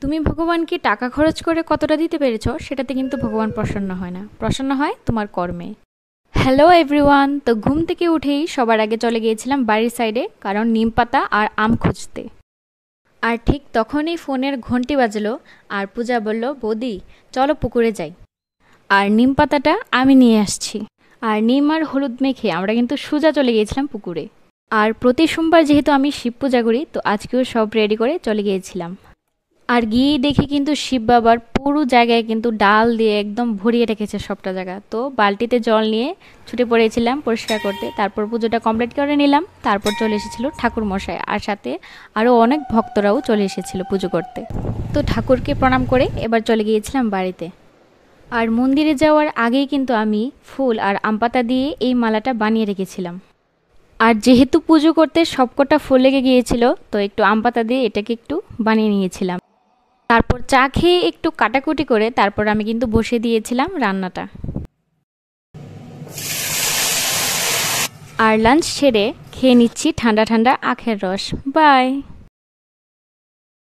তুমি ভগবানকে টাকা খরচ করে কতটা দিতে পেরেছো সেটাতে কিন্তু ভগবান প্রসন্ন হয় না, প্রসন্ন হয় তোমার কর্মে। হ্যালো এভরিওয়ান, তো ঘুম থেকে উঠেই সবার আগে চলে গিয়েছিলাম বাড়ির সাইডে, কারণ নিম পাতা আর আম খুঁজতে। আর ঠিক তখনই ফোনের ঘন্টি বাজলো আর পূজা বলল, বৌদি চলো পুকুরে যাই, আর নিম পাতাটা আমি নিয়ে আসছি। আর নিম আর হলুদ মেখে আমরা কিন্তু সোজা চলে গিয়েছিলাম পুকুরে। আর প্রতি সোমবার যেহেতু আমি শিব পূজা করি, তো আজকেও সব রেডি করে চলে গিয়েছিলাম। আর গিয়ে দেখি কিন্তু শিব বাবার পুরো জায়গায় কিন্তু ডাল দিয়ে একদম ভরিয়ে রেখেছে সবটা জায়গা। তো বালতিতে জল নিয়ে ছুটে পড়েছিলাম পরিষ্কার করতে, তারপর পুজোটা কমপ্লিট করে নিলাম। তারপর চলে এসেছিল ঠাকুর মশাই, আর সাথে আরও অনেক ভক্তরাও চলে এসেছিল পুজো করতে। তো ঠাকুরকে প্রণাম করে এবার চলে গিয়েছিলাম বাড়িতে। আর মন্দিরে যাওয়ার আগেই কিন্তু আমি ফুল আর আম পাতা দিয়ে এই মালাটা বানিয়ে রেখেছিলাম। আর যেহেতু পুজো করতে সবকটা ফুল লেগে গিয়েছিল, তো একটু আম পাতা দিয়ে এটাকে একটু বানিয়ে নিয়েছিলাম। তারপর চা খেয়ে একটু কাটাকুটি করে তারপর আমি কিন্তু বসে দিয়েছিলাম রান্নাটা। আর লাঞ্চ সেরে খেয়ে নিচ্ছি ঠান্ডা ঠান্ডা আখের রস। বাই।